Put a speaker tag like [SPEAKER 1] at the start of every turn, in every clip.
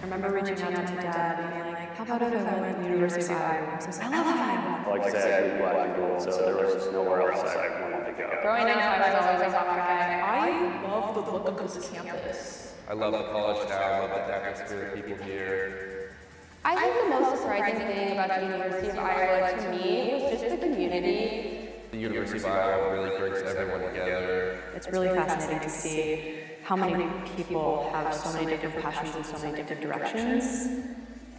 [SPEAKER 1] remember reaching out to my dad and being like, how about if I went to the University of Iowa? He was like, I love Iowa.
[SPEAKER 2] Like I said, I was black and gold, so there was nowhere else I wanted to go.
[SPEAKER 3] Growing up, I was always a hot guy.
[SPEAKER 4] I love the look of this campus.
[SPEAKER 5] I love the college town, I love the atmosphere, the people here.
[SPEAKER 3] I think the most surprising thing about the University of Iowa to me was just the community.
[SPEAKER 5] The University of Iowa really brings everyone together.
[SPEAKER 1] It's really fascinating to see how many people have so many different passions in so many different directions.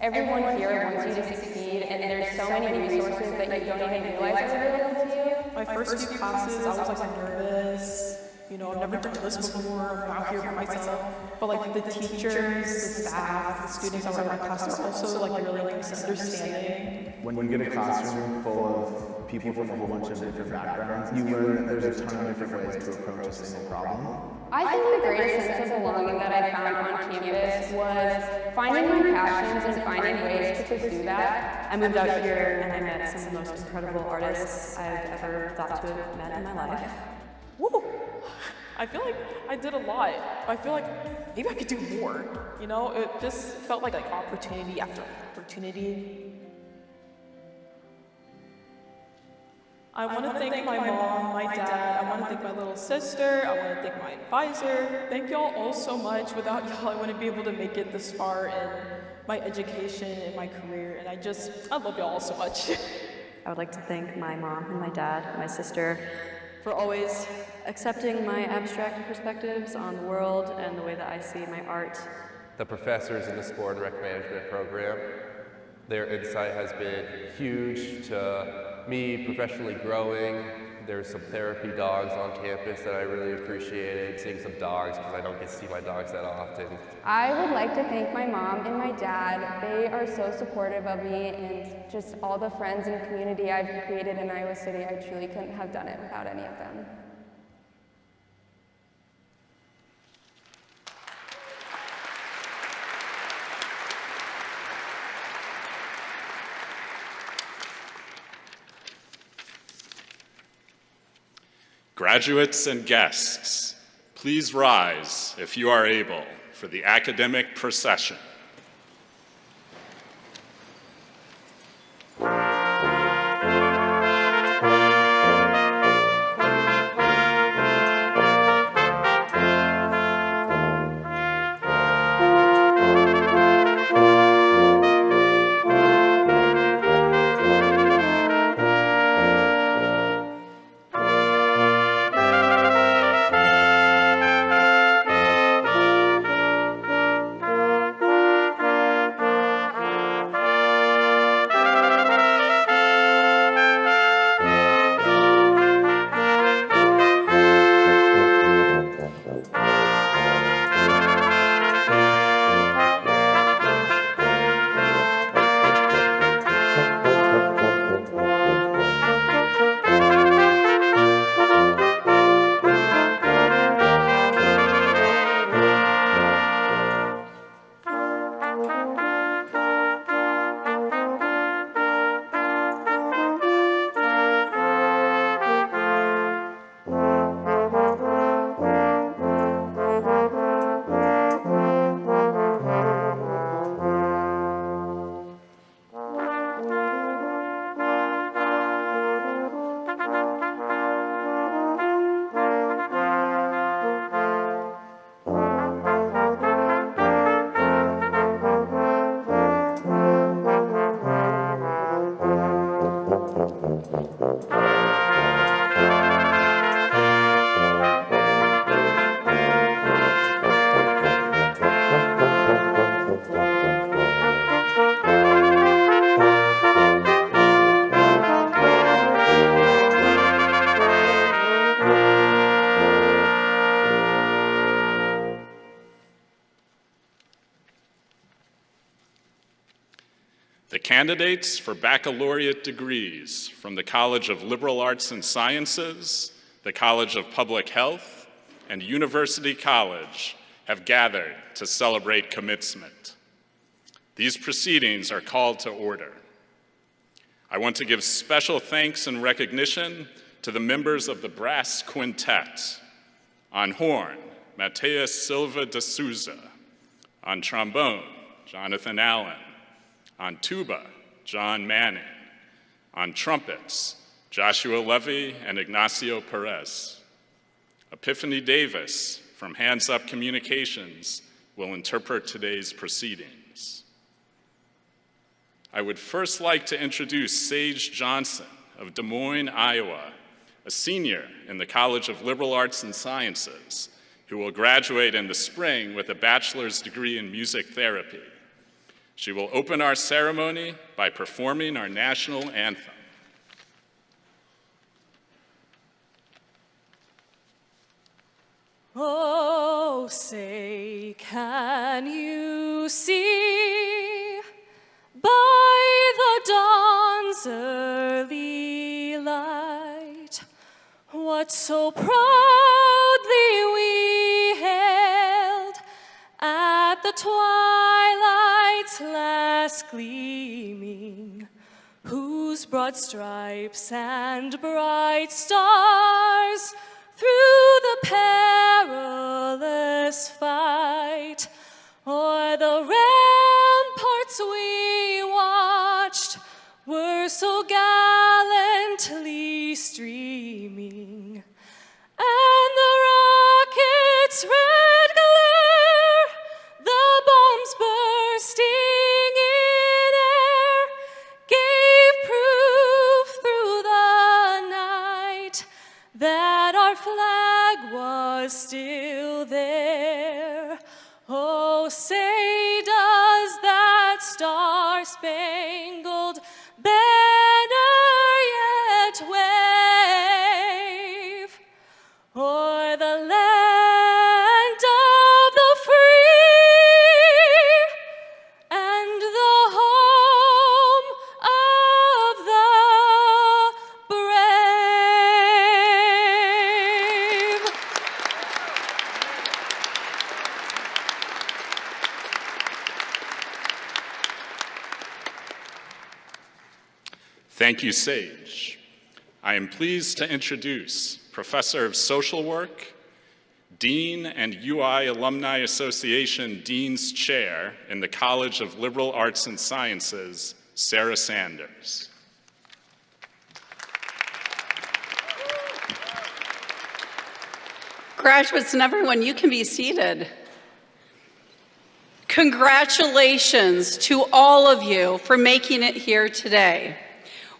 [SPEAKER 3] Everyone here wants you to succeed, and there's so many resources that you don't even realize are available to you.
[SPEAKER 4] My first few classes, I was like nervous. You know, I've never done this before, I'm out here by myself. But like the teachers, the staff, the students that were in my class are also like really understanding.
[SPEAKER 6] When you get a classroom full of people from a whole bunch of different backgrounds, you learn that there's a ton of different ways to approach a single problem.
[SPEAKER 3] I think the greatest sense of belonging that I found on campus was finding my passions and finding ways to pursue that.
[SPEAKER 1] I moved out here and I met some of the most incredible artists I've ever thought to have met in my life.
[SPEAKER 4] Woo! I feel like I did a lot. I feel like maybe I could do more. You know, it just felt like opportunity after opportunity. I want to thank my mom, my dad, I want to thank my little sister, I want to thank my advisor. Thank y'all all so much. Without y'all, I wouldn't be able to make it this far in my education and my career. And I love y'all so much.
[SPEAKER 1] I would like to thank my mom and my dad, and my sister, for always accepting my abstract perspectives on the world and the way that I see my art.
[SPEAKER 5] The professors in the sport and rec management program, their insight has been huge to me professionally growing. There's some therapy dogs on campus that I really appreciated, seeing some dogs because I don't get to see my dogs that often.
[SPEAKER 3] I would like to thank my mom and my dad. They are so supportive of me and just all the friends and community I've created in Iowa City. I truly couldn't have done it without any of them.
[SPEAKER 7] Graduates and guests, please rise, if you are able, for the academic procession. The candidates for baccalaureate degrees from the College of Liberal Arts and Sciences, the College of Public Health, and University College have gathered to celebrate commencement. These proceedings are called to order. I want to give special thanks and recognition to the members of the brass quintet. On horn, Mateus Silva de Souza. On trombone, Jonathan Allen. On tuba, John Manning. On trumpets, Joshua Levy and Ignacio Perez. Epiphany Davis from Hands Up Communications will interpret today's proceedings. I would first like to introduce Sage Johnson of Des Moines, Iowa, a senior in the College of Liberal Arts and Sciences, who will graduate in the spring with a bachelor's degree in music therapy. She will open our ceremony by performing our national anthem.
[SPEAKER 8] Oh, say, can you see by the dawn's early light what so proudly we hailed at the twilight's last gleaming, whose broad stripes and bright stars through the perilous fight o'er the ramparts we watched were so gallantly streaming, and the rocket's red glare, the bombs bursting in air, gave proof through the night that our flag was still there. Oh, say does that star-spangled banner yet wave o'er the land of the free and the home of the brave?
[SPEAKER 7] Thank you, Sage. I am pleased to introduce Professor of Social Work, Dean and UI Alumni Association Dean's Chair in the College of Liberal Arts and Sciences, Sarah Sanders.
[SPEAKER 9] Graduates and everyone, you can be seated. Congratulations to all of you for making it here today.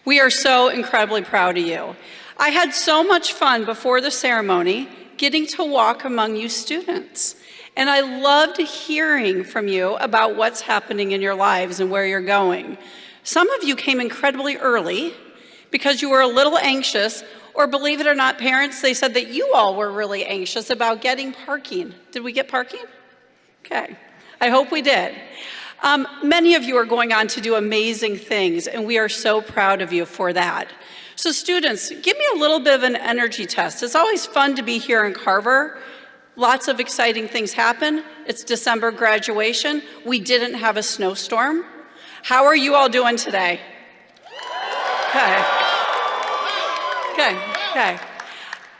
[SPEAKER 9] We are so incredibly proud of you. I had so much fun before the ceremony getting to walk among you students. And I loved hearing from you about what's happening in your lives and where you're going. Some of you came incredibly early because you were a little anxious, or believe it or not, parents, they said that you all were really anxious about getting parking. Did we get parking? Okay, I hope we did. Many of you are going on to do amazing things, and we are so proud of you for that. So students, give me a little bit of an energy test. It's always fun to be here in Carver. Lots of exciting things happen. It's December graduation. We didn't have a snowstorm. How are you all doing today? Okay. Okay.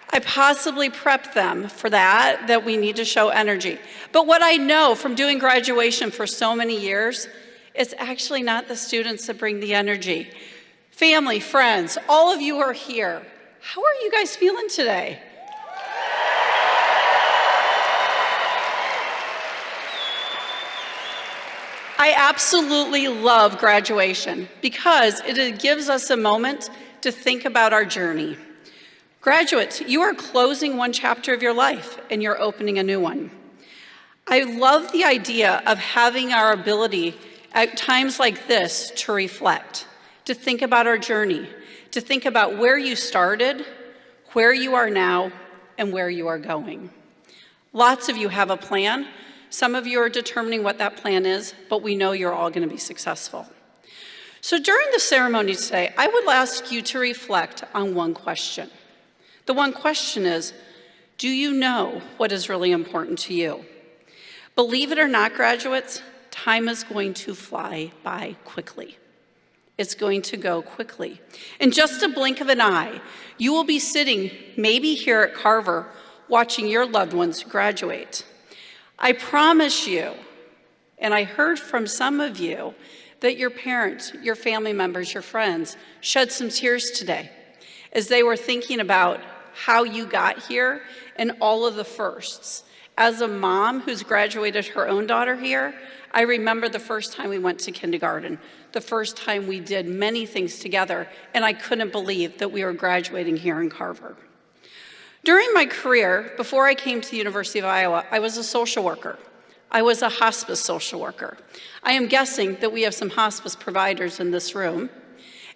[SPEAKER 9] I possibly prepped them for that we need to show energy. But what I know from doing graduation for so many years, it's actually not the students that bring the energy. Family, friends, all of you are here. How are you guys feeling today? I absolutely love graduation because it gives us a moment to think about our journey. Graduates, you are closing one chapter of your life and you're opening a new one. I love the idea of having our ability at times like this to reflect, to think about our journey, to think about where you started, where you are now, and where you are going. Lots of you have a plan. Some of you are determining what that plan is, but we know you're all going to be successful. So during the ceremony today, I would ask you to reflect on one question. The one question is, do you know what is really important to you? Believe it or not, graduates, time is going to fly by quickly. It's going to go quickly. In just a blink of an eye, you will be sitting maybe here at Carver watching your loved ones graduate. I promise you, And I heard from some of you that your parents, your family members, your friends shed some tears today as they were thinking about how you got here and all of the firsts. As a mom who's graduated her own daughter here, I remember the first time we went to kindergarten, the first time we did many things together, and I couldn't believe that we were graduating here in Carver. During my career, before I came to the University of Iowa, I was a social worker. I was a hospice social worker. I am guessing that we have some hospice providers in this room,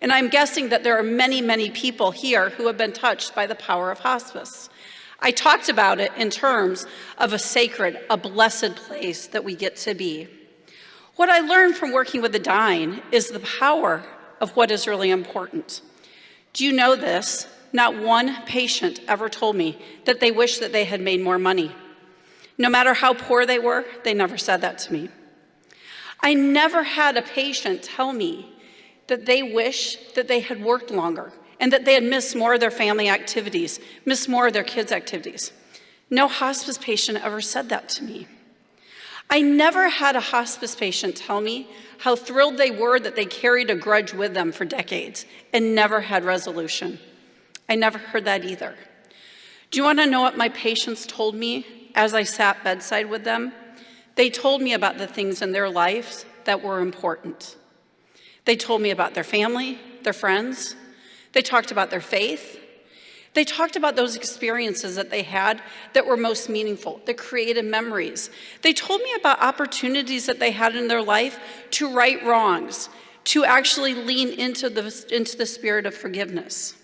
[SPEAKER 9] and I'm guessing that there are many, many people here who have been touched by the power of hospice. I talked about it in terms of a sacred, a blessed place that we get to be. What I learned from working with the dying is the power of what is really important. Do you know this? Not one patient ever told me that they wish that they had made more money. No matter how poor they were, they never said that to me. I never had a patient tell me that they wish that they had worked longer and that they had missed more of their family activities, missed more of their kids' activities. No hospice patient ever said that to me. I never had a hospice patient tell me how thrilled they were that they carried a grudge with them for decades and never had resolution. I never heard that either. Do you want to know what my patients told me as I sat bedside with them? They told me about the things in their lives that were important. They told me about their family, their friends. They talked about their faith. They talked about those experiences that they had that were most meaningful, that created memories. They told me about opportunities that they had in their life to right wrongs, to actually lean into the spirit of forgiveness.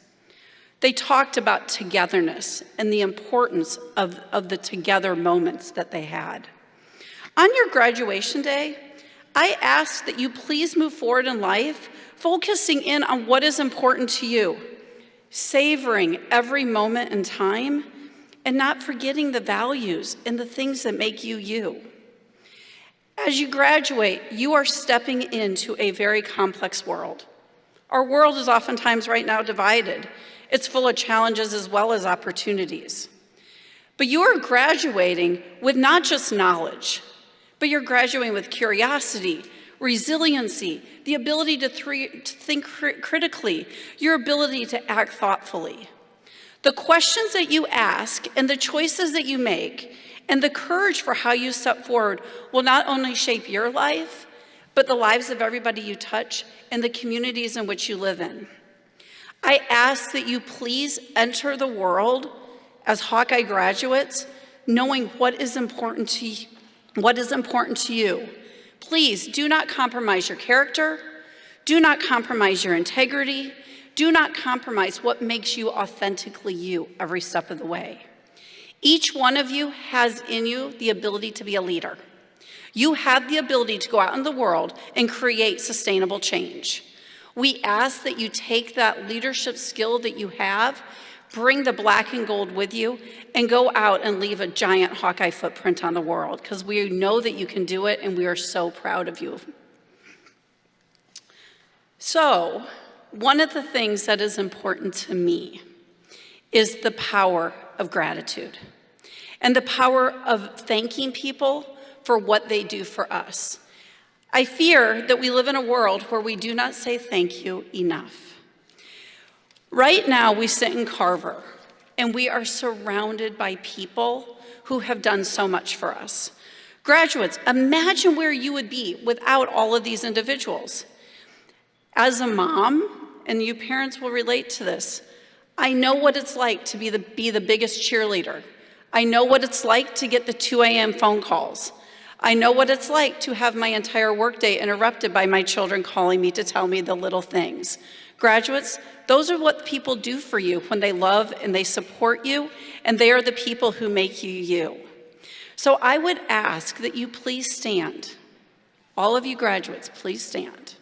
[SPEAKER 9] They talked about togetherness and the importance of the together moments that they had. On your graduation day, I ask that you please move forward in life, focusing in on what is important to you, savoring every moment in time, and not forgetting the values and the things that make you you. As you graduate, you are stepping into a very complex world. Our world is oftentimes right now divided. It's full of challenges as well as opportunities. But you are graduating with not just knowledge, but you're graduating with curiosity, resiliency, the ability to think critically, your ability to act thoughtfully. The questions that you ask and the choices that you make and the courage for how you step forward will not only shape your life, but the lives of everybody you touch and the communities in which you live in. I ask that you please enter the world as Hawkeye graduates, knowing what is important to you. Please do not compromise your character. Do not compromise your integrity. Do not compromise what makes you authentically you every step of the way. Each one of you has in you the ability to be a leader. You have the ability to go out in the world and create sustainable change. We ask that you take that leadership skill that you have, bring the black and gold with you, and go out and leave a giant Hawkeye footprint on the world, because we know that you can do it, and we are so proud of you. So, one of the things that is important to me is the power of gratitude and the power of thanking people for what they do for us. I fear that we live in a world where we do not say thank you enough. Right now, we sit in Carver, and we are surrounded by people who have done so much for us. Graduates, imagine where you would be without all of these individuals. As a mom, and you parents will relate to this, I know what it's like to be the biggest cheerleader. I know what it's like to get the 2 a.m. phone calls. I know what it's like to have my entire workday interrupted by my children calling me to tell me the little things. Graduates, those are what people do for you when they love and they support you, and they are the people who make you you. So I would ask that you please stand. All of you graduates, please stand.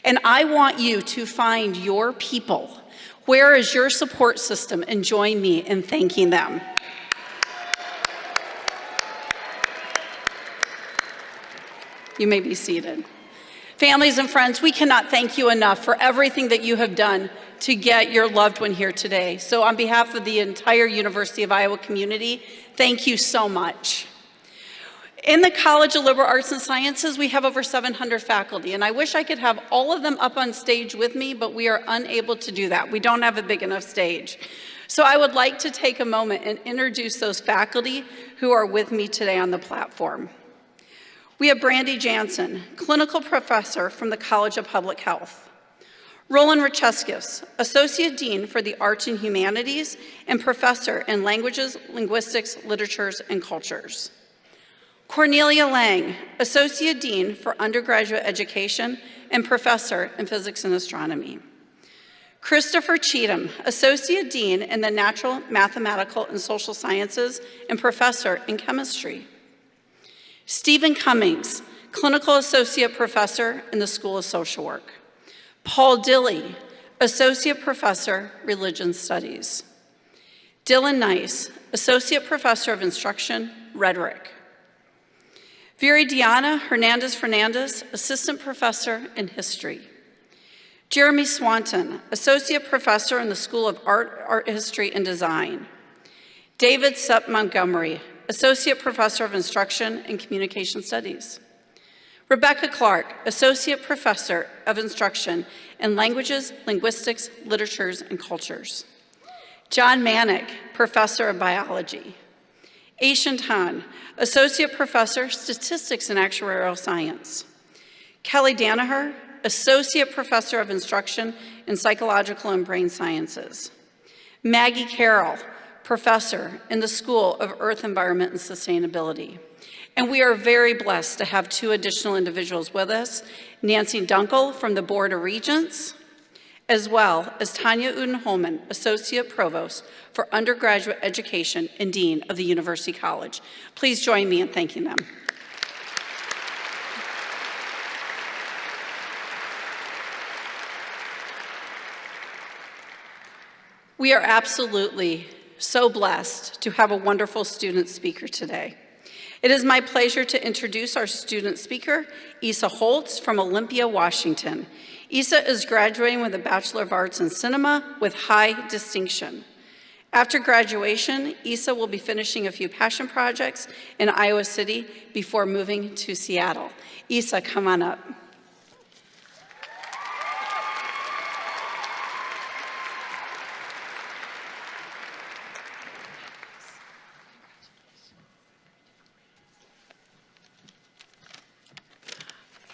[SPEAKER 9] And I want you to find your people. Where is your support system? And join me in thanking them. You may be seated. Families and friends, we cannot thank you enough for everything that you have done to get your loved one here today. So on behalf of the entire University of Iowa community, thank you so much. In the College of Liberal Arts and Sciences, we have over 700 faculty, and I wish I could have all of them up on stage with me, but we are unable to do that. We don't have a big enough stage. So I would like to take a moment and introduce those faculty who are with me today on the platform. We have Brandy Jansen, clinical professor from the College of Public Health. Roland Racheskis, Associate Dean for the Arts and Humanities and Professor in Languages, Linguistics, Literatures, and Cultures. Cornelia Lang, Associate Dean for Undergraduate Education and Professor in Physics and Astronomy. Christopher Cheatham, Associate Dean in the Natural, Mathematical, and Social Sciences and Professor in Chemistry. Stephen Cummings, Clinical Associate Professor in the School of Social Work. Paul Dilley, Associate Professor, Religion Studies. Dylan Nice, Associate Professor of Instruction, Rhetoric. Viridiana Hernandez-Fernandez, Assistant Professor in History. Jeremy Swanton, Associate Professor in the School of Art History, and Design. David Supp Montgomery, Associate Professor of Instruction and Communication Studies. Rebecca Clark, Associate Professor of Instruction in Languages, Linguistics, Literatures, and Cultures. John Manick, Professor of Biology. Aishan Tan, Associate Professor, Statistics and Actuarial Science. Kelly Danaher, Associate Professor of Instruction in Psychological and Brain Sciences. Maggie Carroll, Professor in the School of Earth, Environment, and Sustainability. And we are very blessed to have two additional individuals with us, Nancy Dunkel from the Board of Regents, as well as Tanya Uden-Holman, Associate Provost for Undergraduate Education and Dean of the University College. Please join me in thanking them. We are absolutely so blessed to have a wonderful student speaker today. It is my pleasure to introduce our student speaker, Isa Holtz from Olympia, Washington. Isa is graduating with a Bachelor of Arts in Cinema with high distinction. After graduation, Isa will be finishing a few passion projects in Iowa City before moving to Seattle. Isa, come on up.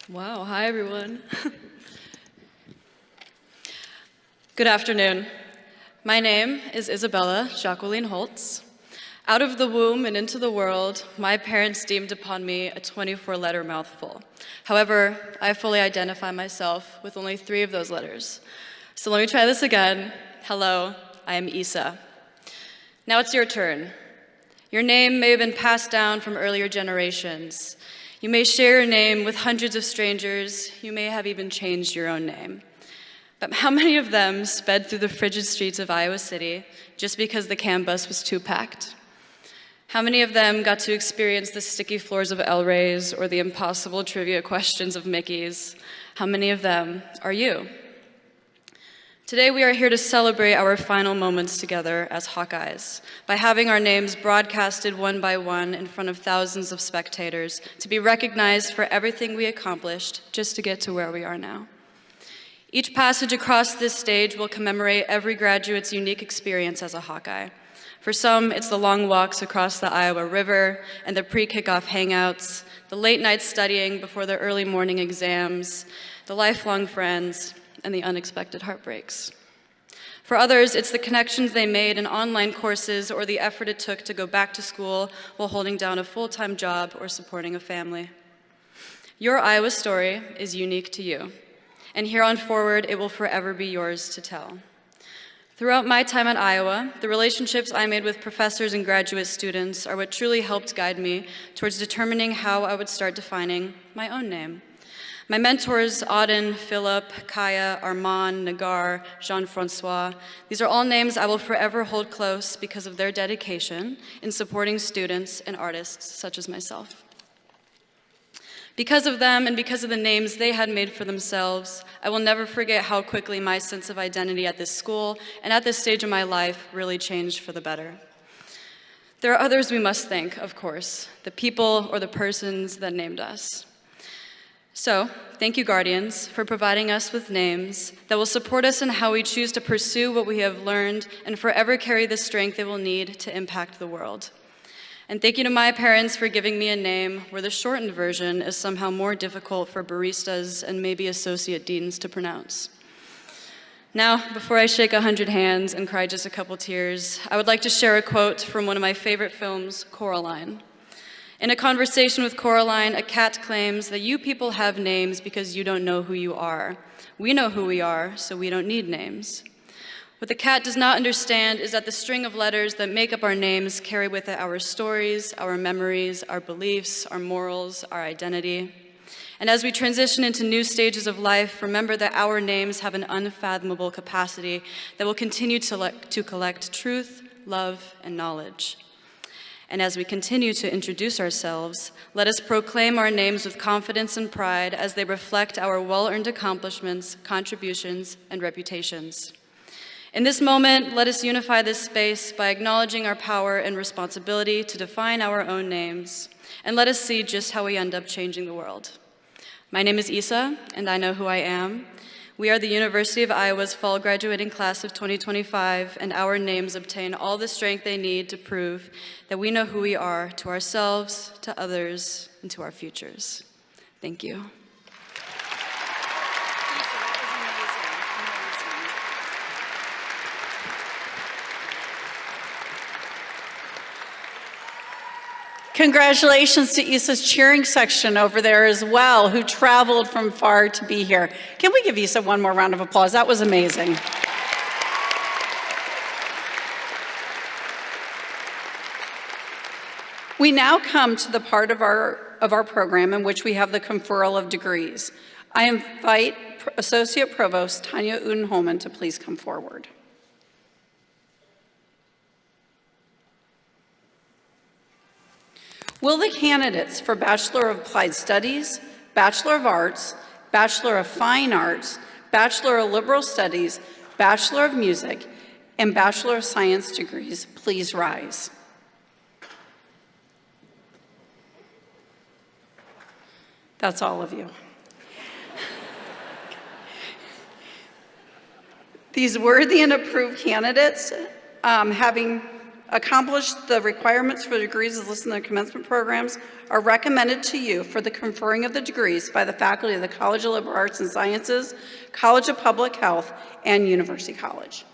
[SPEAKER 1] Wow, hi everyone. Good afternoon. My name is Isabella Jacqueline Holtz. Out of the womb and into the world, my parents deemed upon me a 24-letter mouthful. However, I fully identify myself with only 3 of those letters. So let me try this again. Hello, I am Isa. Now it's your turn. Your name may have been passed down from earlier generations. You may share your name with hundreds of strangers. You may have even changed your own name. But how many of them sped through the frigid streets of Iowa City just because the CAM bus was too packed? How many of them got to experience the sticky floors of El Rey's or the impossible trivia questions of Mickey's? How many of them are you? Today we are here to celebrate our final moments together as Hawkeyes by having our names broadcasted one by one in front of thousands of spectators to be recognized for everything we accomplished just to get to where we are now. Each passage across this stage will commemorate every graduate's unique experience as a Hawkeye. For some, it's the long walks across the Iowa River and the pre-kickoff hangouts, the late nights studying before the early morning exams, the lifelong friends, and the unexpected heartbreaks. For others, it's the connections they made in online courses or the effort it took to go back to school while holding down a full-time job or supporting a family. Your Iowa story is unique to you, and here on forward, it will forever be yours to tell. Throughout my time at Iowa, the relationships I made with professors and graduate students are what truly helped guide me towards determining how I would start defining my own name. My mentors, Auden, Philip, Kaya, Armand, Nagar, Jean-Francois, these are all names I will forever hold close because of their dedication in supporting students and artists such as myself. Because of them and because of the names they had made for themselves, I will never forget how quickly my sense of identity at this school and at this stage of my life really changed for the better. There are others we must thank, of course, the people or the persons that named us. So, thank you, guardians, for providing us with names that will support us in how we choose to pursue what we have learned and forever carry the strength it will need to impact the world. And thank you to my parents for giving me a name where the shortened version is somehow more difficult for baristas and maybe associate deans to pronounce. Now, before I shake 100 hands and cry just a couple tears, I would like to share a quote from one of my favorite films, Coraline. In a conversation with Coraline, a cat claims that you people have names because you don't know who you are. We know who we are, so we don't need names. What the cat does not understand is that the string of letters that make up our names carry with it our stories, our memories, our beliefs, our morals, our identity. And as we transition into new stages of life, remember that our names have an unfathomable capacity that will continue to collect truth, love, and knowledge. And as we continue to introduce ourselves, let us proclaim our names with confidence and pride as they reflect our well-earned accomplishments, contributions, and reputations. In this moment, let us unify this space by acknowledging our power and responsibility to define our own names, and let us see just how we end up changing the world. My name is Isa, and I know who I am. We are the University of Iowa's fall graduating class of 2025, and our names obtain all the strength they need to prove that we know who we are to ourselves, to others, and to our futures. Thank you.
[SPEAKER 9] Congratulations to Issa's cheering section over there as well, who traveled from far to be here. Can we give Issa one more round of applause? That was amazing. We now come to the part of our program in which we have the conferral of degrees. I invite Associate Provost Tanya Udenholman to please come forward. Will the candidates for Bachelor of Applied Studies, Bachelor of Arts, Bachelor of Fine Arts, Bachelor of Liberal Studies, Bachelor of Music, and Bachelor of Science degrees please rise? That's all of you. These worthy and approved candidates, having accomplished the requirements for degrees as listed in their commencement programs, are recommended to you for the conferring of the degrees by the faculty of the College of Liberal Arts and Sciences, College of Public Health, and University College.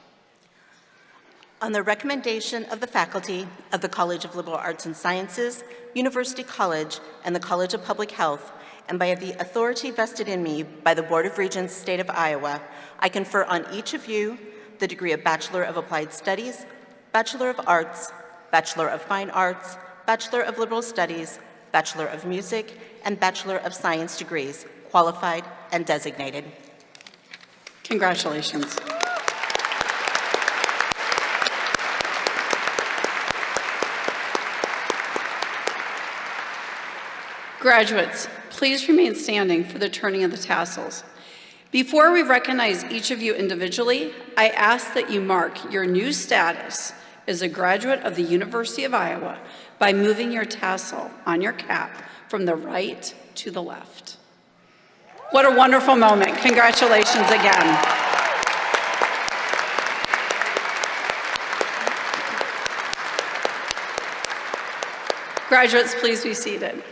[SPEAKER 10] On the recommendation of the faculty of the College of Liberal Arts and Sciences, University College, and the College of Public Health, and by the authority vested in me by the Board of Regents, State of Iowa, I confer on each of you the degree of Bachelor of Applied Studies, Bachelor of Arts, Bachelor of Fine Arts, Bachelor of Liberal Studies, Bachelor of Music, and Bachelor of Science degrees, qualified and designated.
[SPEAKER 9] Congratulations. Graduates, please remain standing for the turning of the tassels. Before we recognize each of you individually, I ask that you mark your new status as a graduate of the University of Iowa by moving your tassel on your cap from the right to the left. What a wonderful moment. Congratulations again. Graduates, please be seated.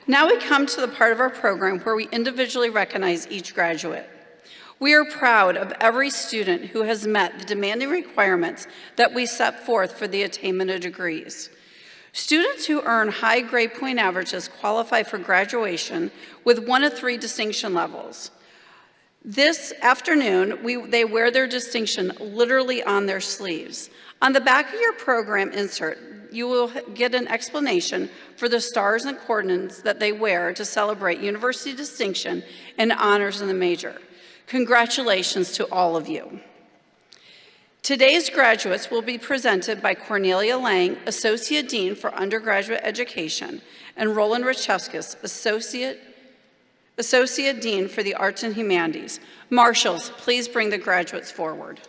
[SPEAKER 9] Now we come to the part of our program where we individually recognize each graduate. We are proud of every student who has met the demanding requirements that we set forth for the attainment of degrees. Students who earn high grade point averages qualify for graduation with 1 of 3 distinction levels. This afternoon, they wear their distinction literally on their sleeves. On the back of your program insert, you will get an explanation for the stars and coordinates that they wear to celebrate university distinction and honors in the major. Congratulations to all of you. Today's graduates will be presented by Cornelia Lang, Associate Dean for Undergraduate Education, and Roland Rachevskis, Associate Dean for the Arts and Humanities. Marshals, please bring the graduates forward.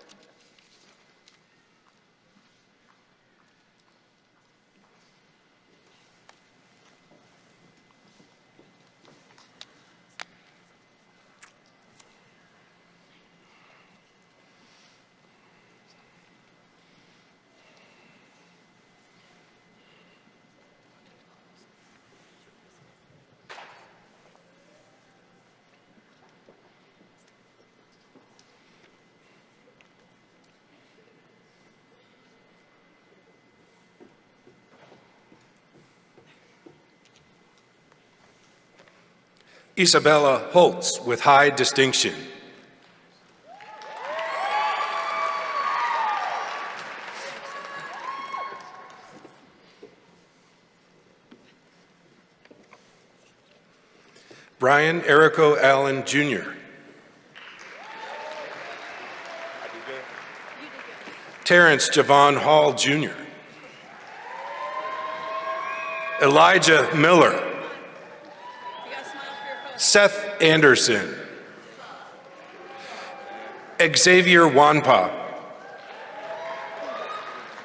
[SPEAKER 11] Isabella Holtz with high distinction. Brian Erico Allen, Jr. Terrence Javon Hall, Jr. Elijah Miller. Seth Anderson. Xavier Wanpa.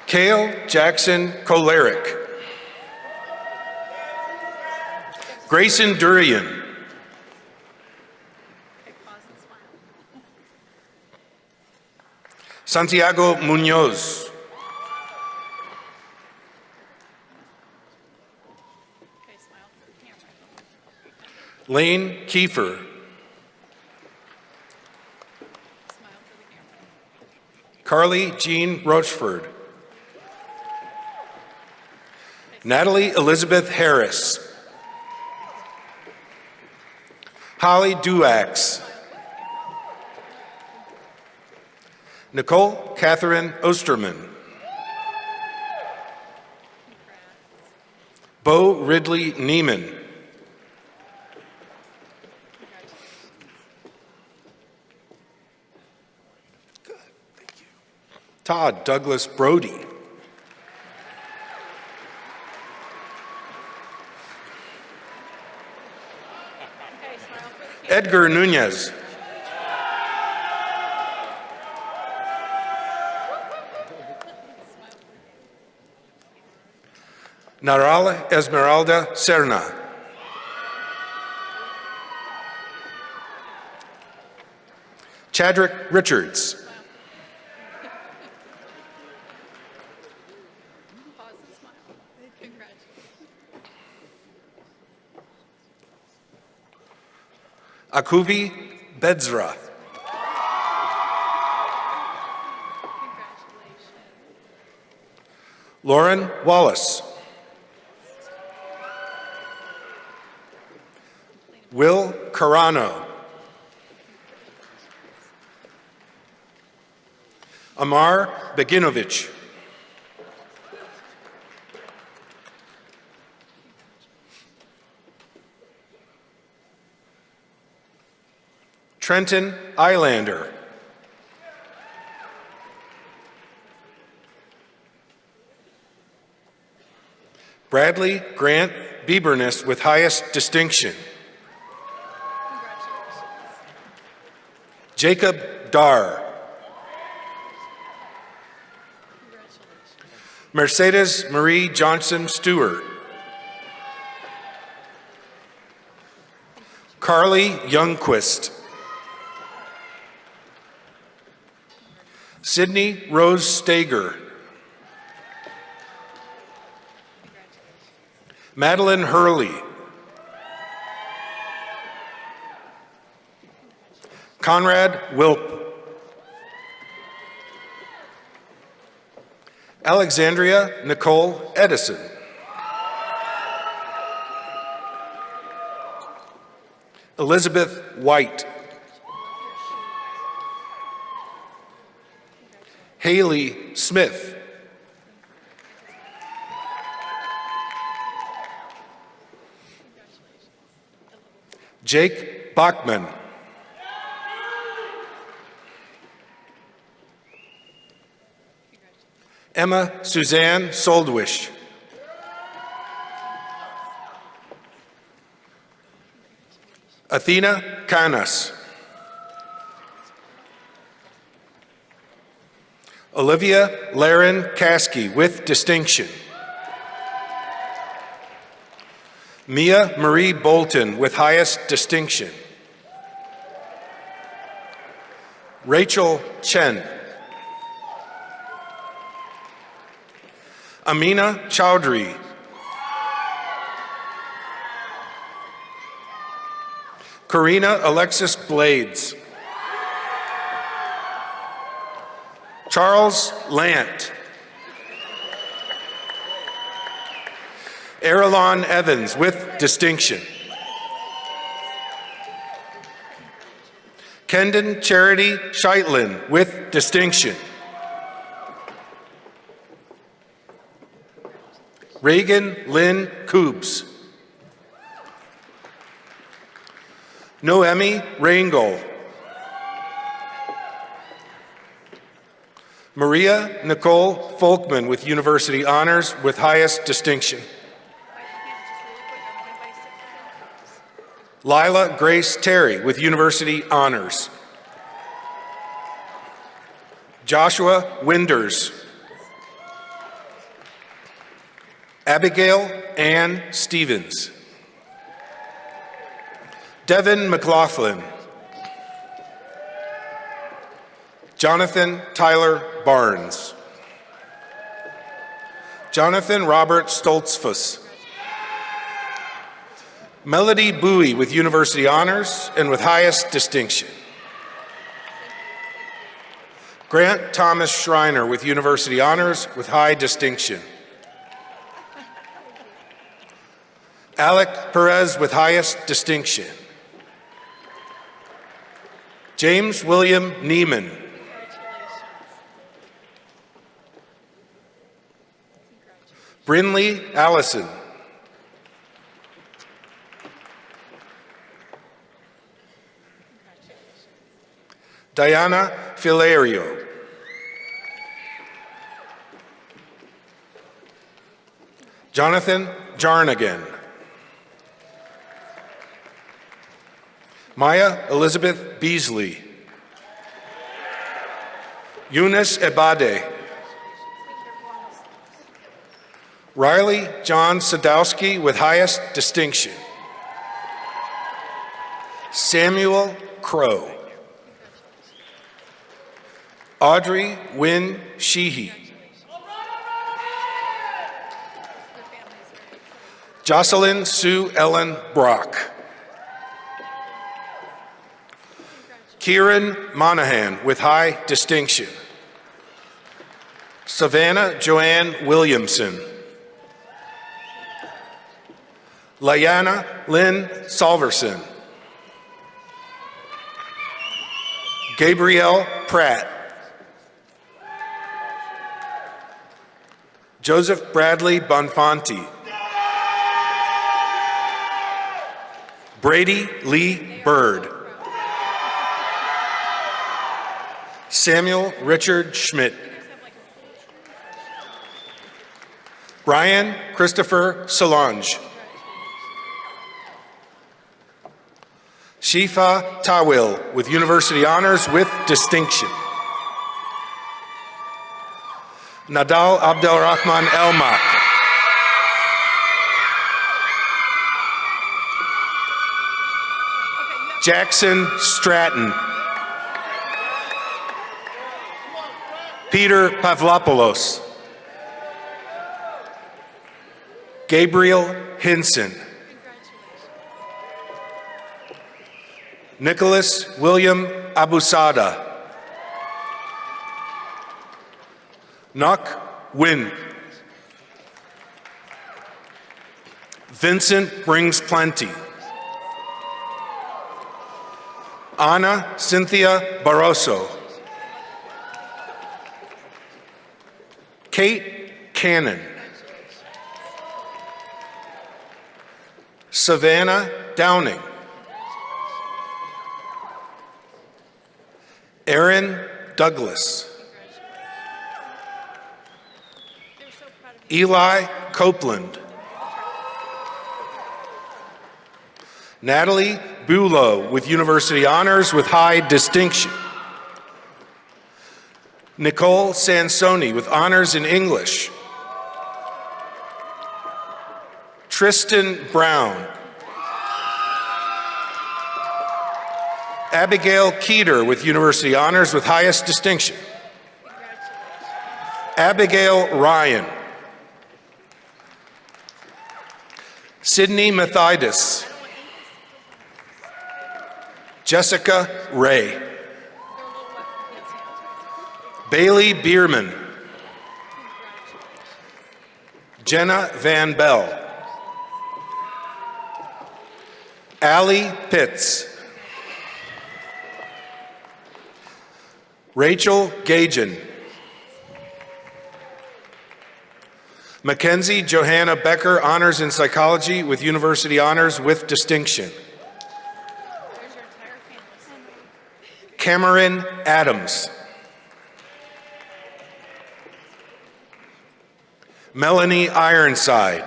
[SPEAKER 11] Cale Jackson Koleric. Grayson Durian. Santiago Munoz. Lane Kiefer. Carly Jean Rochford. Natalie Elizabeth Harris. Holly Duax. Nicole Catherine Osterman. Bo Ridley Neiman. Good, thank you. Todd Douglas Brody. Edgar Nunez. Narala Esmeralda Serna. Chadrick Richards. Akuvi Bedzra. Lauren Wallace. Will Carano. Amar Beginovich. Trenton Eilander. Bradley Grant Bieberness with highest distinction. Jacob Dar. Mercedes Marie Johnson Stewart. Carly Youngquist. Sydney Rose Stager. Madeline Hurley. Conrad Wilp. Alexandria Nicole Edison. Elizabeth White. Haley Smith. Jake Bachman. Emma Suzanne Soldwish. Athena Canas. Olivia Laren Caskey with distinction. Mia Marie Bolton with highest distinction. Rachel Chen. Amina Chowdhury. Karina Alexis Blades. Charles Lant. Erelon Evans with distinction. Kendon Charity Scheitlin with distinction. Reagan Lynn Koobs. Noemi Rangel. Maria Nicole Folkman with University Honors with highest distinction. Lila Grace Terry with University Honors. Joshua Winders. Abigail Ann Stevens. Devin McLaughlin. Jonathan Tyler Barnes. Jonathan Robert Stoltzfus. Melody Bowie with University Honors and with highest distinction. Grant Thomas Schreiner with University Honors with high distinction. Alec Perez with highest distinction. James William Neiman. Brinley Allison. Diana Filario. Jonathan Jarnigan. Maya Elizabeth Beasley. Eunice Ebade. Riley John Sadowski with highest distinction. Samuel Crow. Audrey Wynn Sheehy. Jocelyn Sue Ellen Brock. Kieran Monahan with high distinction. Savannah Joanne Williamson. Layana Lynn Salverson. Gabrielle Pratt. Joseph Bradley Bonfanti. Brady Lee Bird. Samuel Richard Schmidt. Brian Christopher Solange. Shifa Tawil with University Honors with distinction. Nadal Abdelrahman Elmak. Jackson Stratton. Peter Pavlopoulos. Gabriel Hinson. Nicholas William Abusada. Nok Win. Vincent Brings Plenty. Anna Cynthia Barroso. Kate Cannon. Savannah Downing. Aaron Douglas. Eli Copeland. Natalie Bulow with University Honors with high distinction. Nicole Sansoni with honors in English. Tristan Brown. Abigail Keeter with University Honors with highest distinction. Abigail Ryan. Sydney Mathidas. Jessica Ray. Bailey Bierman. Jenna Van Bell. Allie Pitts. Rachel Gajan. Mackenzie Johanna Becker, Honors in Psychology with University Honors with Distinction. Cameron Adams. Melanie Ironside.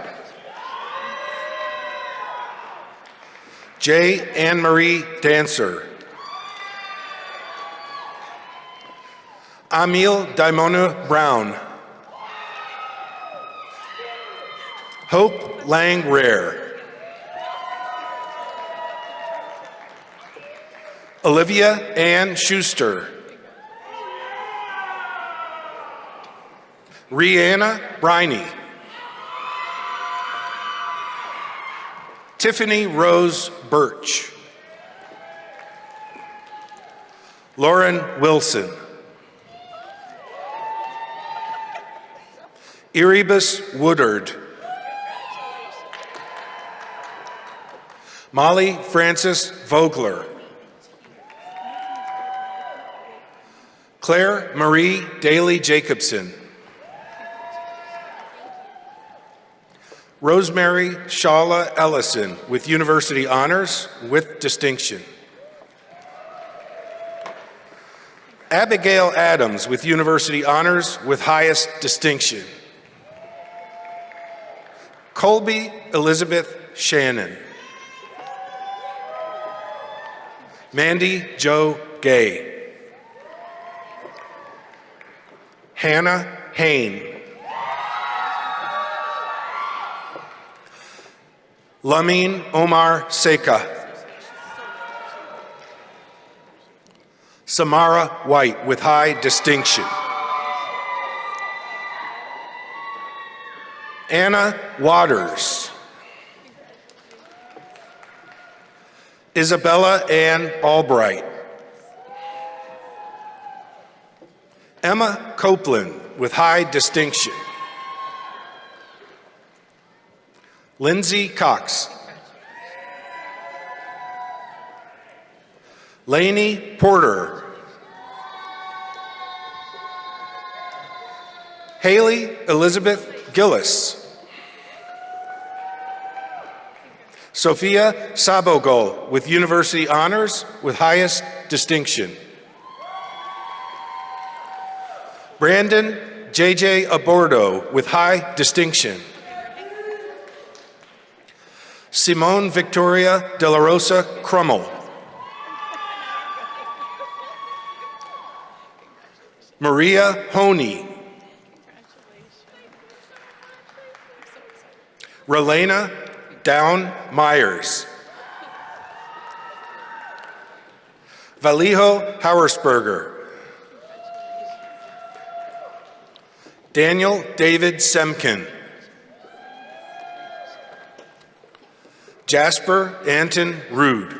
[SPEAKER 11] J. Anne-Marie Dancer. Emil Daimona Brown. Hope Lang Rare. Olivia Ann Schuster. Rihanna Briney. Tiffany Rose Birch. Lauren Wilson. Erebus Woodard. Molly Frances Vogler. Claire Marie Daly Jacobson. Rosemary Shala Ellison with University Honors with Distinction. Abigail Adams with University Honors with Highest Distinction. Colby Elizabeth Shannon. Mandy Jo Gay. Hannah Hain. Lamin Omar Seka. Samara White with High Distinction. Anna Waters. Isabella Ann Albright. Emma Copeland with High Distinction. Lindsay Cox. Lainey Porter. Haley Elizabeth Gillis. Sophia Sabogol with University Honors with Highest Distinction. Brandon J.J. Abordo with High Distinction. Simone Victoria De La Rosa Crummel. Maria Honey. Relena Down Myers. Valijo Hauersberger. Daniel David Semkin. Jasper Anton Rude.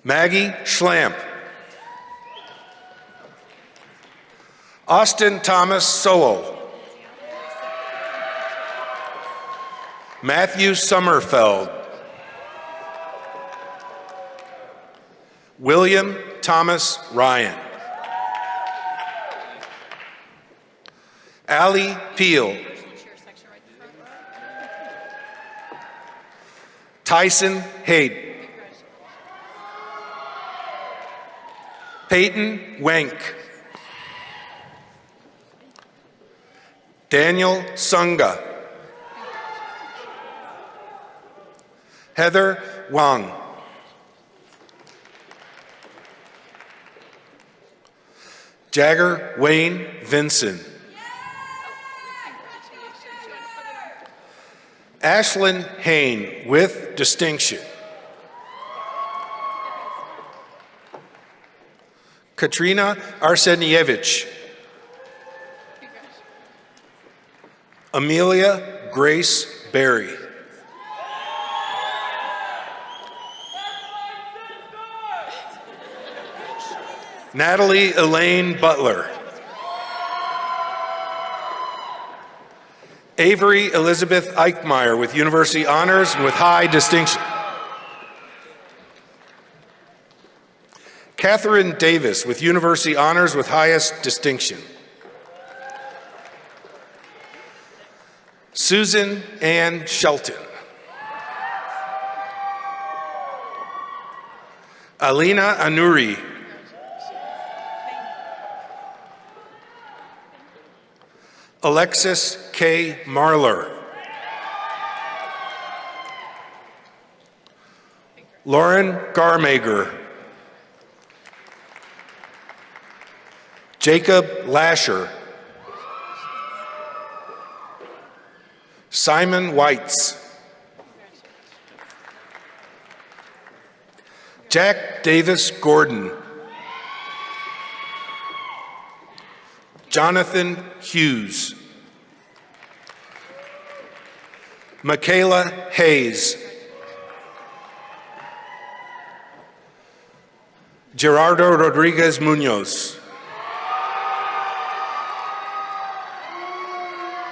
[SPEAKER 11] Maggie Schlamp. Austin Thomas Sowell. Matthew Sommerfeld. William Thomas Ryan. Allie Peel. Tyson Haidt. Peyton Wenk. Daniel Sunga. Heather Wang. Jagger Wayne Vinson. Ashlyn Hain with Distinction. Katrina Arsenievich. Amelia Grace Berry. Natalie Elaine Butler. Avery Elizabeth Eichmeyer with University Honors and with High Distinction. Catherine Davis with University Honors with Highest Distinction. Susan Ann Shelton. Alina Anuri. Alexis K. Marler. Lauren Garmager. Jacob Lasher. Simon Weitz. Jack Davis Gordon. Jonathan Hughes. Michaela Hayes. Gerardo Rodriguez Munoz.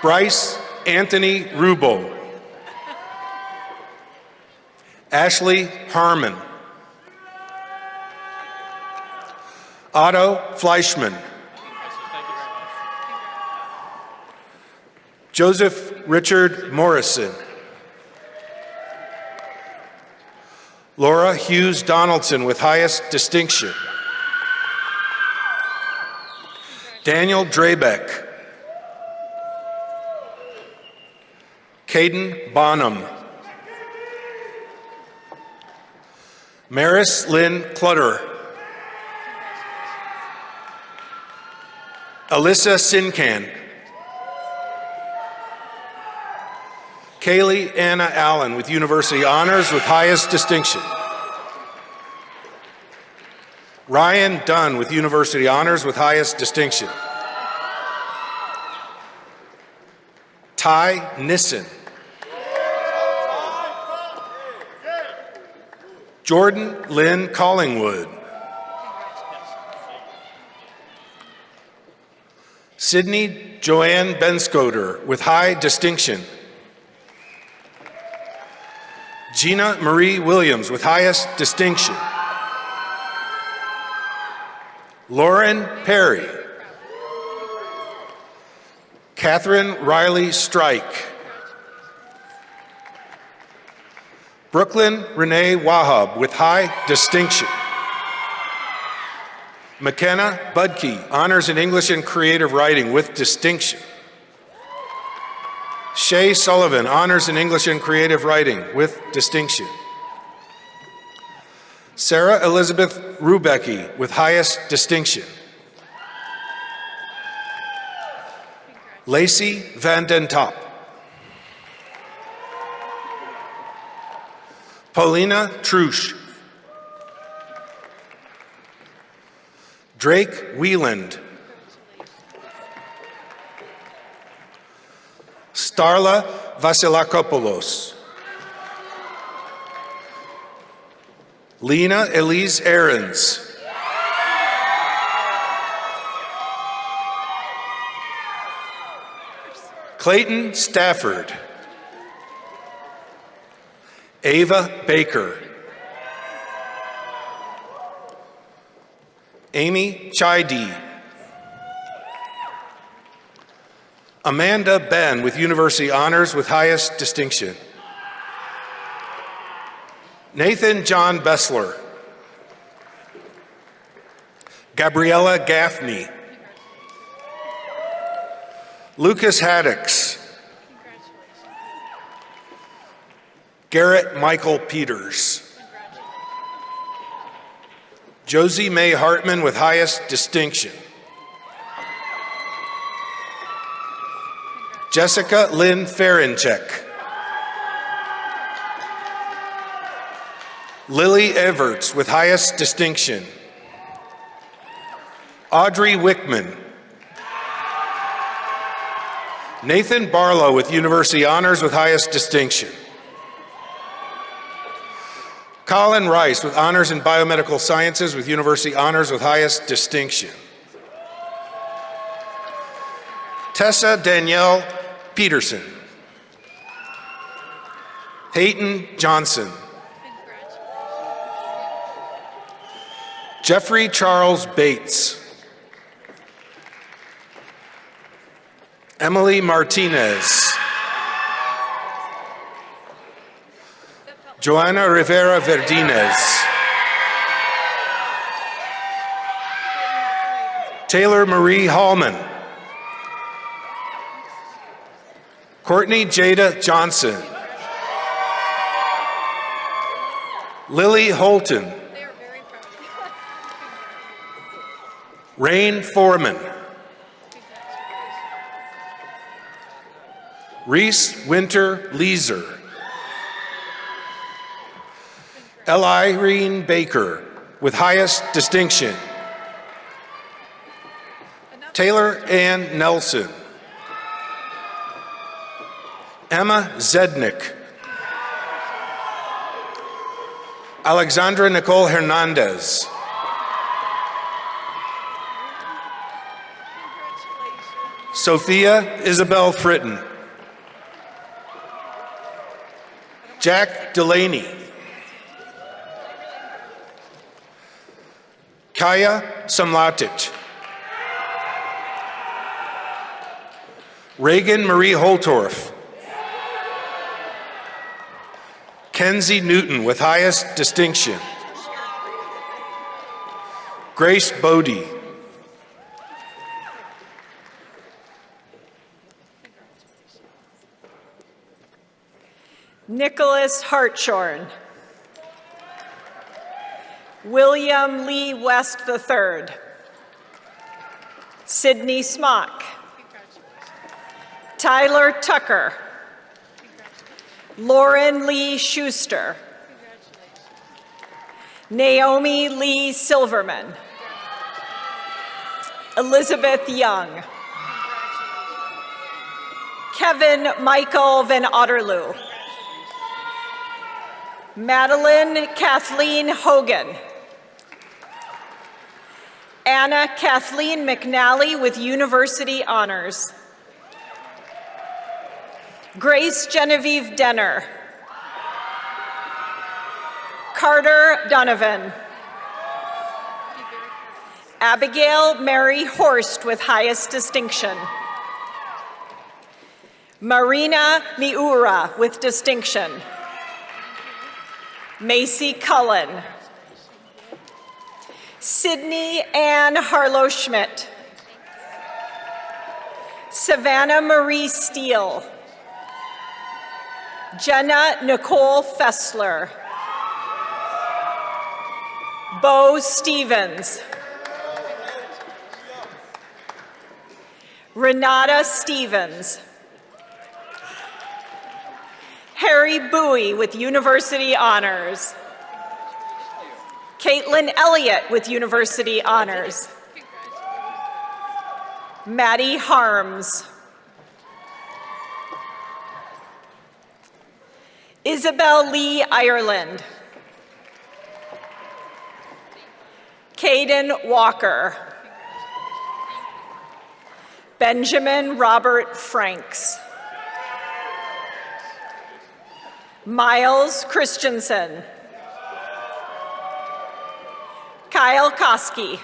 [SPEAKER 11] Bryce Anthony Rubo. Ashley Harmon. Otto Fleischman. Joseph Richard Morrison. Laura Hughes Donaldson with highest distinction. Daniel Drabeck. Caden Bonham. Maris Lynn Clutter. Alyssa Sincan. Kaylee Anna Allen with University Honors with highest distinction. Ryan Dunn with University Honors with highest distinction. Ty Nissen. Jordan Lynn Collingwood. Sydney Joanne Benscoter with high distinction. Gina Marie Williams with highest distinction. Lauren Perry. Catherine Riley Strike. Brooklyn Renee Wahab with high distinction. McKenna Budke, honors in English and creative writing with distinction. Shay Sullivan, honors in English and creative writing with distinction. Sarah Elizabeth Rubecki with highest distinction. Lacey Van Den Top. Paulina Trusch. Drake Wieland. Starla Vasilakopoulos. Lena Elise Ahrens. Clayton Stafford. Ava Baker. Amy Chaidi. Amanda Ben with University Honors with highest distinction. Nathan John Bessler. Gabriella Gaffney. Lucas Haddix. Garrett Michael Peters. Josie Mae Hartman with highest distinction. Jessica Lynn Ferenchek. Lily Everts with highest distinction. Audrey Wickman. Nathan Barlow with University Honors with highest distinction. Colin Rice with Honors in Biomedical Sciences with University Honors with highest distinction. Tessa Danielle Peterson. Peyton Johnson. Jeffrey Charles Bates. Emily Martinez. Joanna Rivera Verdinez. Taylor Marie Hallman. Courtney Jada Johnson. Lily Holton. Rain Foreman. Reese Winter Leeser. Elirene Baker with highest distinction. Taylor Ann Nelson. Emma Zednick. Alexandra Nicole Hernandez. Sophia Isabel Fritton. Jack Delaney. Kaya Samlatic. Reagan Marie Holtorf. Kenzie Newton with highest distinction. Grace Bodie.
[SPEAKER 12] Nicholas Hartshorn. William Lee West III. Sydney Smock. Tyler Tucker. Lauren Lee Schuster. Naomi Lee Silverman. Elizabeth Young. Kevin Michael Van Otterloo. Madeline Kathleen Hogan. Anna Kathleen McNally with University Honors. Grace Genevieve Denner. Carter Donovan. Abigail Mary Horst with highest distinction. Marina Miura with distinction. Macy Cullen. Sydney Ann Harlow Schmidt. Savannah Marie Steele. Jenna Nicole Fessler. Bo Stevens. Renata Stevens. Harry Bowie with University Honors. Caitlin Elliott with University Honors. Maddie Harms. Isabel Lee Ireland. Caden Walker. Benjamin Robert Franks. Miles Christensen. Kyle Koski.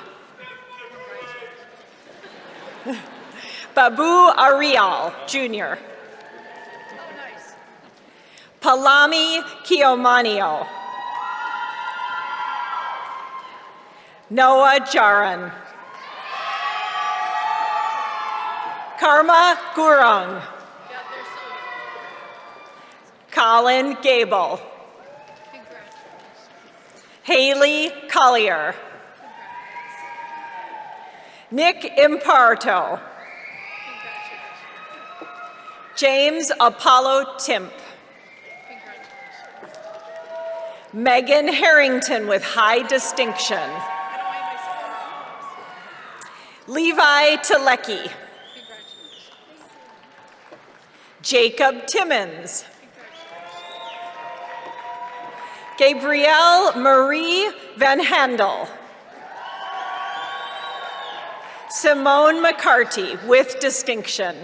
[SPEAKER 12] Babu Arial, Jr. Palami Kiomanio. Noah Jaran. Karma Gurung. Colin Gable. Haley Collier. Nick Imparto. James Apollo Timp. Megan Harrington with high distinction. Levi Telecki. Jacob Timmons. Gabrielle Marie Van Handel. Simone McCarty with distinction.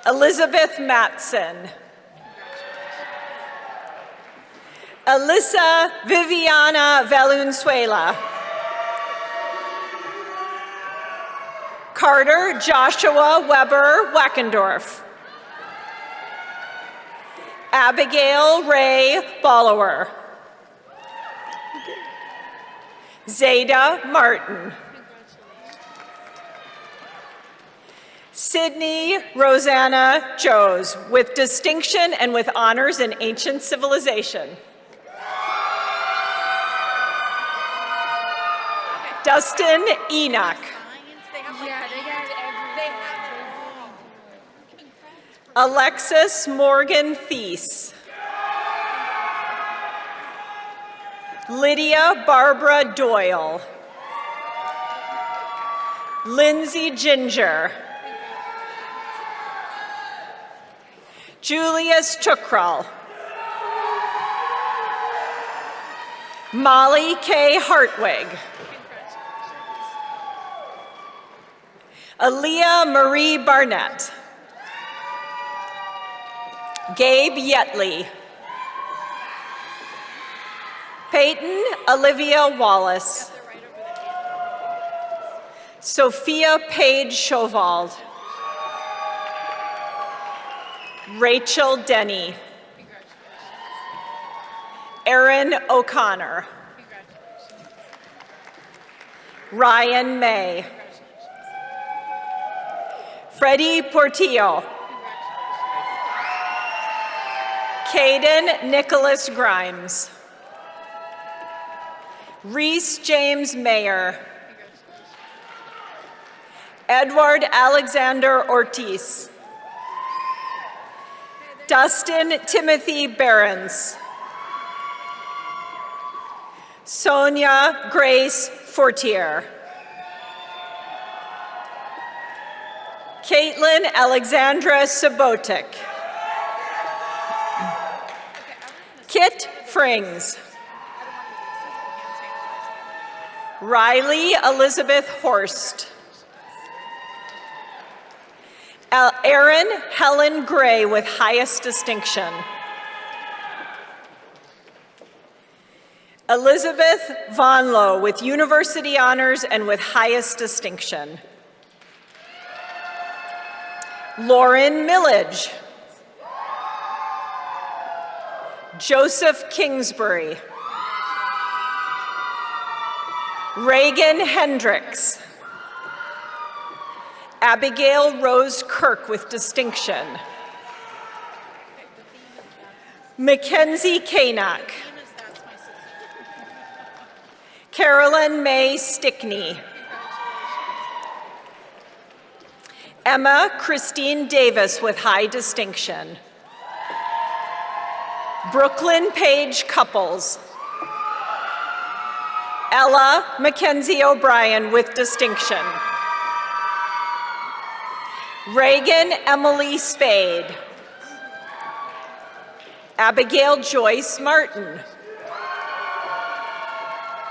[SPEAKER 12] Elizabeth Matson. Alyssa Viviana Valenzuela. Carter Joshua Weber Wackendorf. Abigail Ray Bollower. Zeta Martin. Sydney Rosanna Joes, with distinction and with honors in ancient civilization. Dustin Enoch. Alexis Morgan Thies. Lydia Barbara Doyle. Lindsay Ginger. Julius Chukral. Molly K. Hartwig. Aaliyah Marie Barnett. Gabe Yetley. Peyton Olivia Wallace. Sophia Page Chauvald. Rachel Denny. Erin O'Connor. Ryan May. Freddie Portillo. Caden Nicholas Grimes. Reese James Mayer. Edward Alexander Ortiz. Dustin Timothy Behrens. Sonia Grace Fortier. Caitlin Alexandra Sabotic. Kit Frings. Riley Elizabeth Horst. Erin Helen Gray with highest distinction. Elizabeth Von Lowe with university honors and with highest distinction. Lauren Millage. Joseph Kingsbury. Reagan Hendricks. Abigail Rose Kirk with distinction. Mackenzie Kanak. Carolyn May Stickney. Emma Christine Davis with high distinction. Brooklyn Page Couples. Ella Mackenzie O'Brien with distinction. Reagan Emily Spade. Abigail Joyce Martin.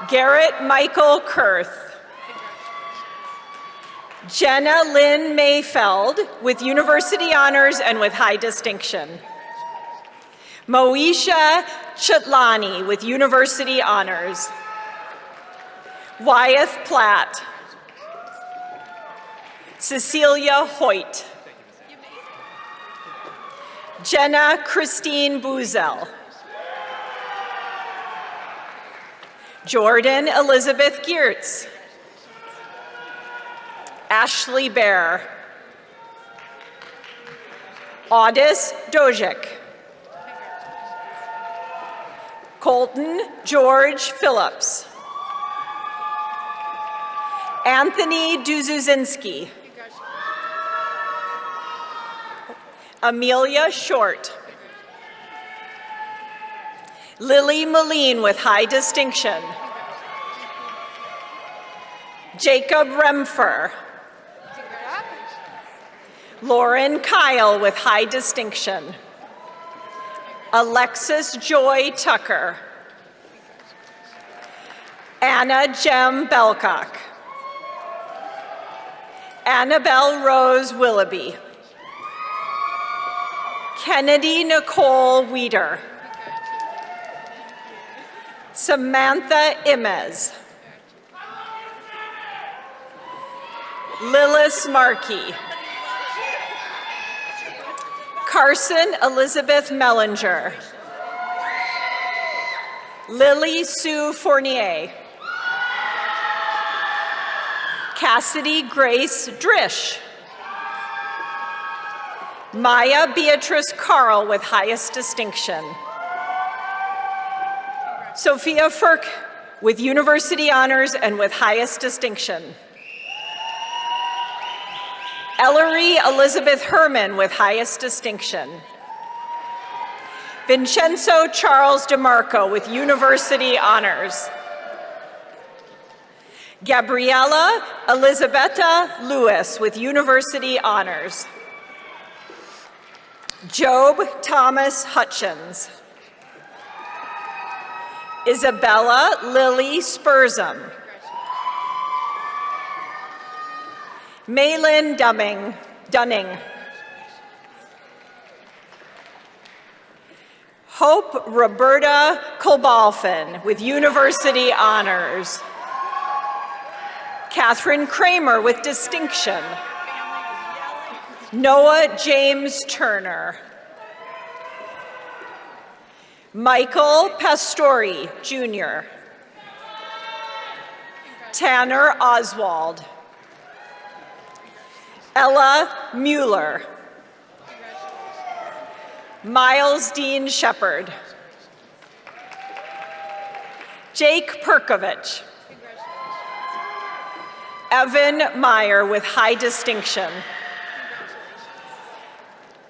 [SPEAKER 12] Garrett Michael Kurth. Jenna Lynn Mayfeld with university honors and with high distinction. Moesha Chitlani with university honors. Wyeth Platt. Cecilia Hoyt. Jenna Christine Buzel. Jordan Elizabeth Geertz. Ashley Bear. Audis Dojik. Colton George Phillips. Anthony Duzuzinski. Amelia Short. Lily Moline with high distinction. Jacob Remfer. Lauren Kyle with high distinction. Alexis Joy Tucker. Anna Jem Belcock. Annabelle Rose Willoughby. Kennedy Nicole Weeder. Samantha Imez. Lillis Markey. Carson Elizabeth Mellinger. Lily Sue Fournier. Cassidy Grace Drish. Maya Beatrice Carl with highest distinction. Sophia Firk with university honors and with highest distinction. Ellery Elizabeth Herman with highest distinction. Vincenzo Charles DeMarco with university honors. Gabriella Elizabetta Lewis with university honors. Job Thomas Hutchins. Isabella Lily Spurzum. Maylin Dunning. Hope Roberta Kolbalfin with university honors. Catherine Kramer with distinction. Noah James Turner. Michael Pastori, Jr. Tanner Oswald. Ella Mueller. Miles Dean Shepard. Jake Perkovich. Evan Meyer with high distinction.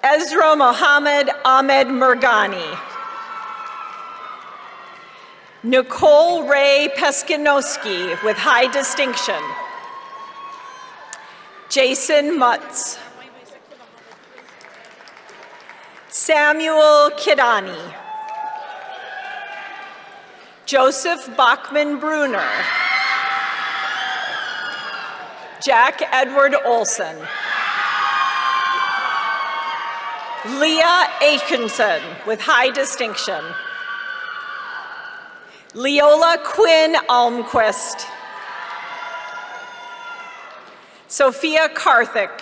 [SPEAKER 12] Ezra Mohammed Ahmed Murgani. Nicole Ray Peskinowski with high distinction. Jason Mutz. Samuel Kidani. Joseph Bachman Bruner. Jack Edward Olson. Leah Atkinson with high distinction. Leola Quinn Almquist. Sophia Karthik.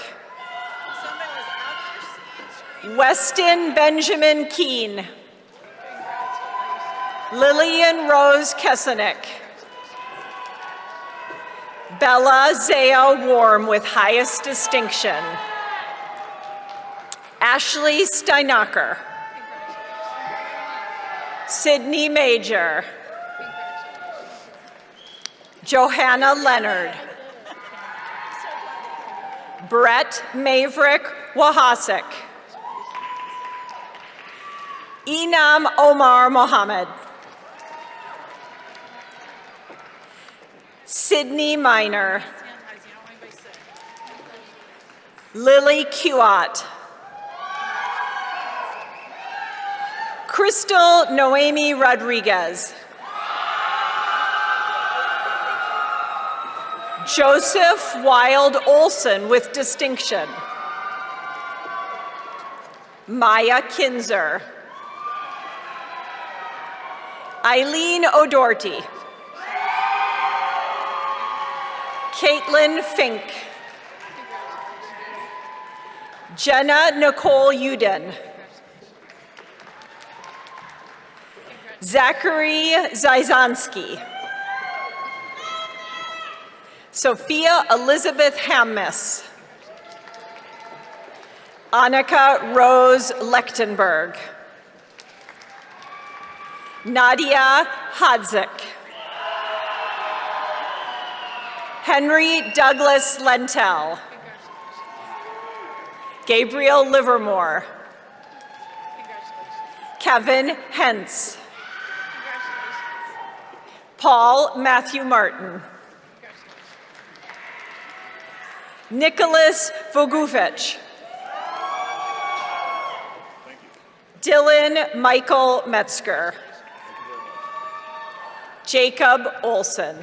[SPEAKER 12] Weston Benjamin Keene. Lillian Rose Kesenick. Bella Zaya Warm with highest distinction. Ashley Steinacher. Sydney Major. Johanna Leonard. Brett Maverick Wahasek. Enam Omar Mohammed. Sydney Minor. Lily Kuat. Crystal Noemi Rodriguez. Joseph Wild Olson with distinction. Maya Kinzer. Eileen O'Doherty. Caitlin Fink. Jenna Nicole Uden. Zachary Zizanski. Sophia Elizabeth Hammis. Annika Rose Lechtenberg. Nadia Hadzik. Henry Douglas Lentel. Gabriel Livermore. Kevin Hentz. Paul Matthew Martin. Nicholas Vogufich. Dylan Michael Metzger. Jacob Olson.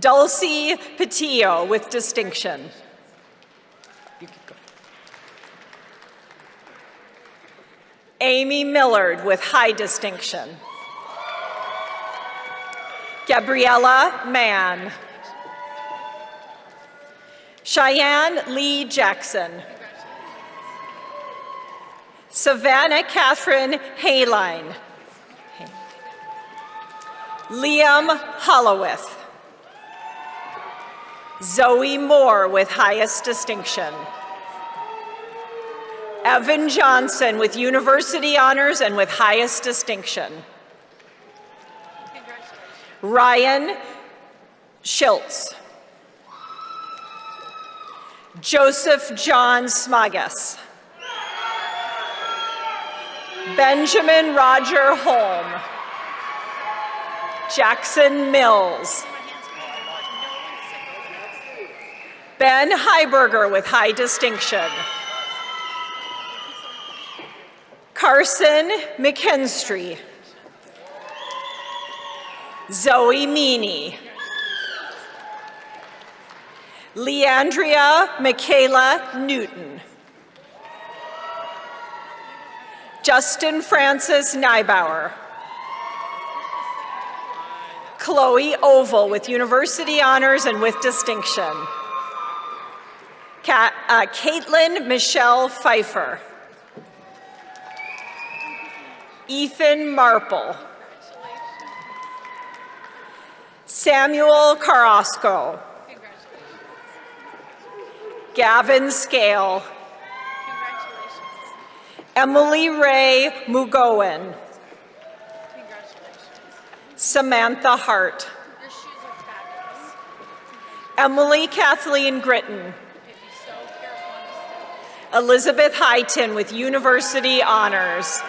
[SPEAKER 12] Dulcie Petillo with distinction. Amy Millard with high distinction. Gabriella Mann. Cheyenne Lee Jackson. Savannah Catherine Hayline. Liam Hollowith. Zoe Moore with highest distinction. Evan Johnson with university honors and with highest distinction. Ryan Schultz. Joseph John Smagas. Benjamin Roger Holm. Jackson Mills. Ben Heiberger with high distinction. Carson McKinstry. Zoe Meany. Leandria Michaela Newton. Justin Francis Neibauer. Chloe Oval with university honors and with distinction. Caitlin Michelle Pfeiffer. Ethan Marple. Samuel Carrasco. Gavin Scale. Emily Ray Mugowan. Samantha Hart. Emily Kathleen Gritton. Elizabeth Highton with university honors.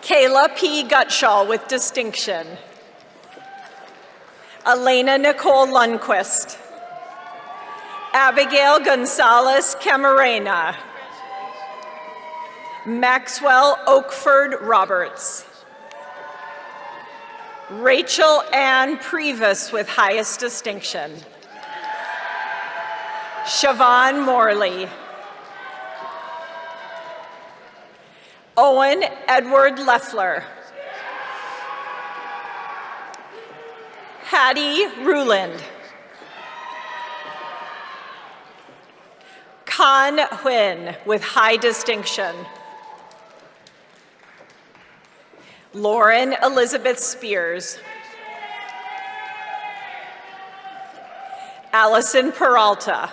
[SPEAKER 12] Kayla P. Gutschall with distinction. Elena Nicole Lundquist. Abigail Gonzalez Camarena. Maxwell Oakford Roberts. Rachel Ann Previs with highest distinction. Siobhan Morley. Owen Edward Leffler. Hattie Ruland. Kan Huynh with high distinction. Lauren Elizabeth Spears. Allison Peralta.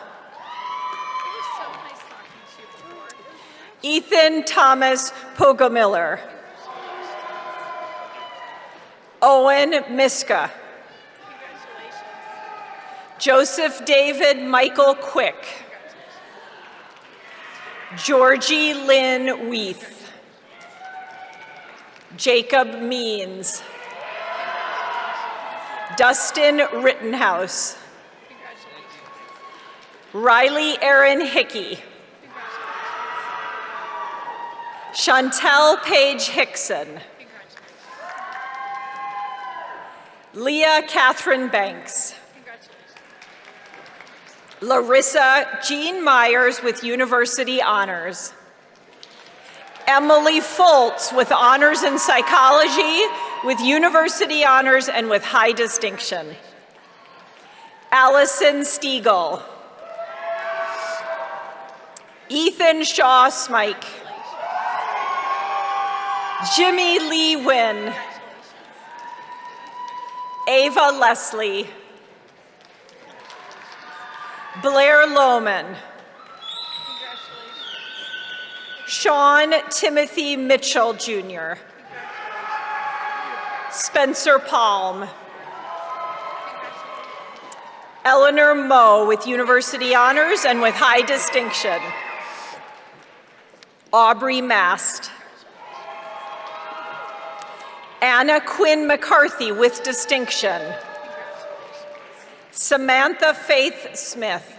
[SPEAKER 12] Ethan Thomas Pogomiller. Owen Miska. Joseph David Michael Quick. Georgie Lynn Weath. Jacob Means. Dustin Rittenhouse. Riley Aaron Hickey. Chantel Paige Hickson. Leah Catherine Banks. Larissa Jean Myers with university honors. Emily Foltz with honors in psychology, with university honors and with high distinction. Allison Stiegel. Ethan Shaw Smike. Jimmy Lee Wynn. Ava Leslie. Blair Lohman. Sean Timothy Mitchell, Jr. Spencer Palm. Eleanor Moe with university honors and with high distinction. Aubrey Mast. Anna Quinn McCarthy with distinction. Samantha Faith Smith.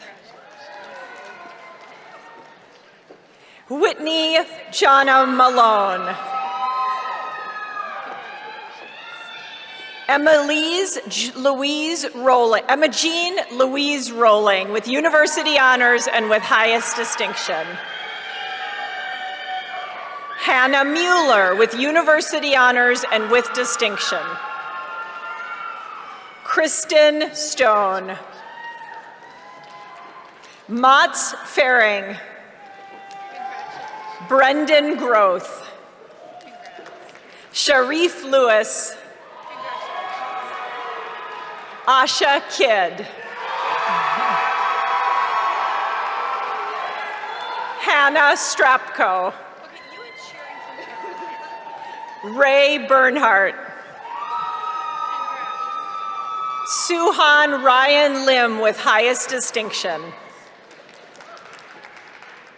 [SPEAKER 12] Whitney Jonna Malone. Emma Jean Louise Rowling with university honors and with highest distinction. Hannah Mueller with university honors and with distinction. Kristen Stone. Mats Faring. Brendan Groth. Sharif Lewis. Asha Kidd. Hannah Strapko. Ray Bernhardt. Suhan Ryan Lim with highest distinction.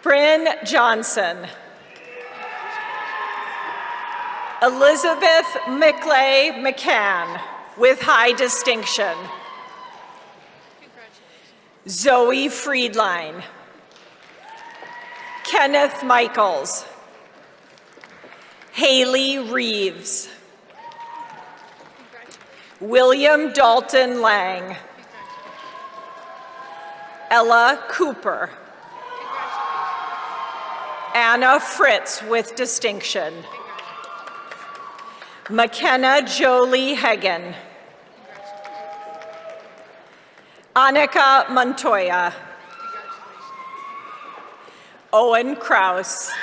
[SPEAKER 12] Bryn Johnson. Elizabeth McLeay McCann with high distinction. Zoe Friedline. Kenneth Michaels. Haley Reeves. William Dalton Lang. Ella Cooper. Anna Fritz with distinction. McKenna Jolie Hagen. Annika Montoya. Owen Kraus.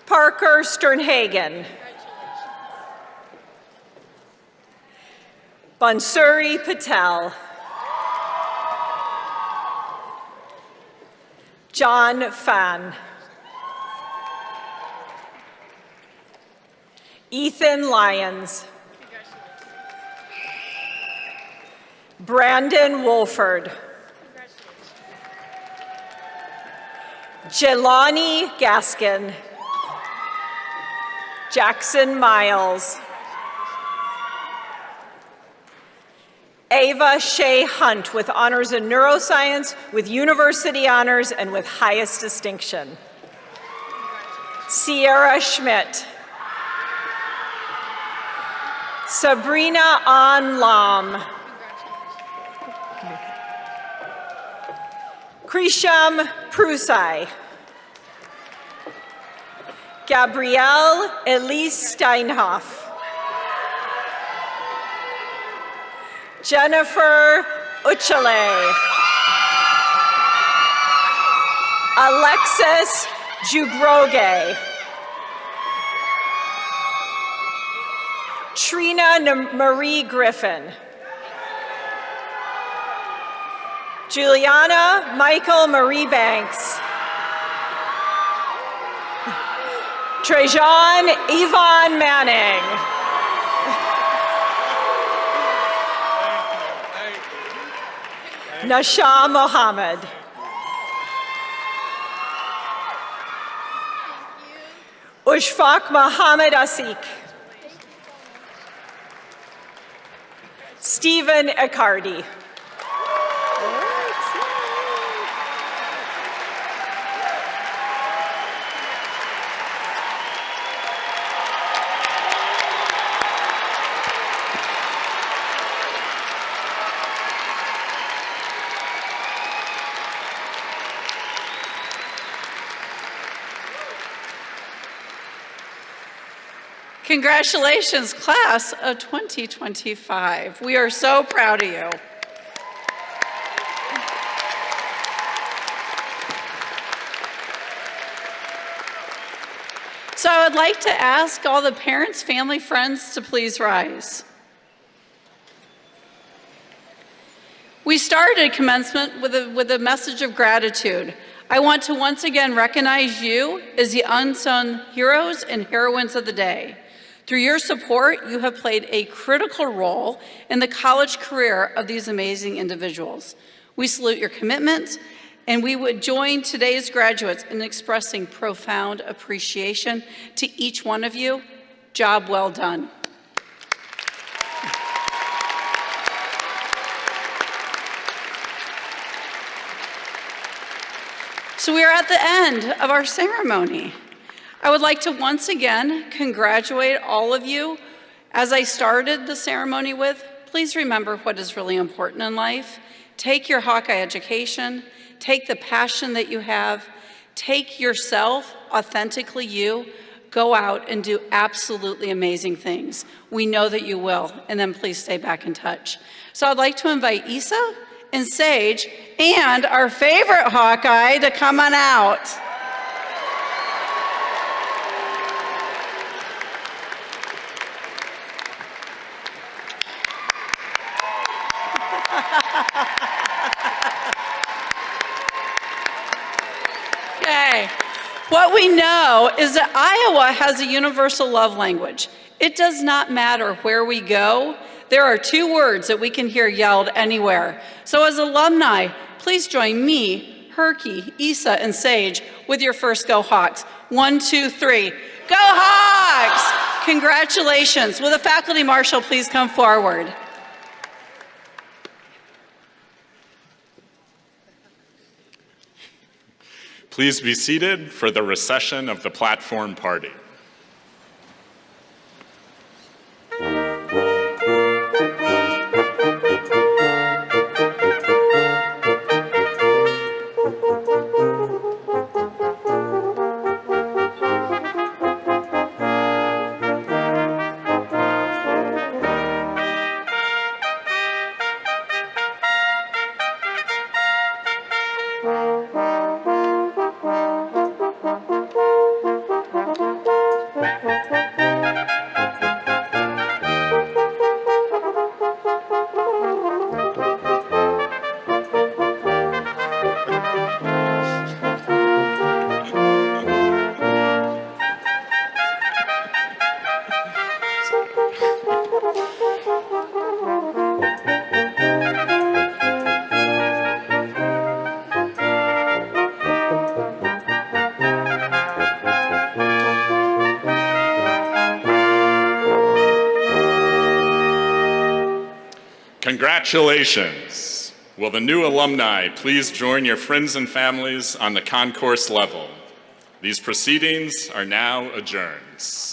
[SPEAKER 12] Parker Sternhagen. Bansuri Patel. John Fan. Ethan Lyons. Brandon Wolford. Jelani Gaskin. Jackson Miles. Ava Shea Hunt with honors in neuroscience, with university honors, and with highest distinction. Sierra Schmidt. Sabrina An Lam. Krisham Prusai. Gabrielle Elise Steinhoff. Jennifer Uchale. Alexis Jugroge. Trina Marie Griffin. Juliana Michael Marie Banks. Trajan Yvonne Manning. Nasha Mohammed. Ushfaq Mohammed Asik. Stephen Accardi.
[SPEAKER 9] Congratulations, class of 2025. We are so proud of you. So I would like to ask all the parents, family, friends to please rise. We started commencement with a message of gratitude. I want to once again recognize you as the unsung heroes and heroines of the day. Through your support, you have played a critical role in the college career of these amazing individuals. We salute your commitment, and we would join today's graduates in expressing profound appreciation to each one of you. Job well done. So we are at the end of our ceremony. I would like to once again congratulate all of you. As I started the ceremony with, please remember what is really important in life. Take your Hawkeye education, take the passion that you have, take yourself, authentically you, go out and do absolutely amazing things. We know that you will, and then please stay back in touch. So I'd like to invite Isa and Sage, and our favorite Hawkeye to come on out. Okay. What we know is that Iowa has a universal love language. It does not matter where we go. There are 2 words that we can hear yelled anywhere. So as alumni, please join me, Herky, Isa, and Sage with your first Go Hawks. 1, 2, 3. Go Hawks! Congratulations. Will the faculty marshal please come forward?
[SPEAKER 7] Please be seated for the recession of the platform party. Congratulations. Will the new alumni please join your friends and families on the concourse level? These proceedings are now adjourned.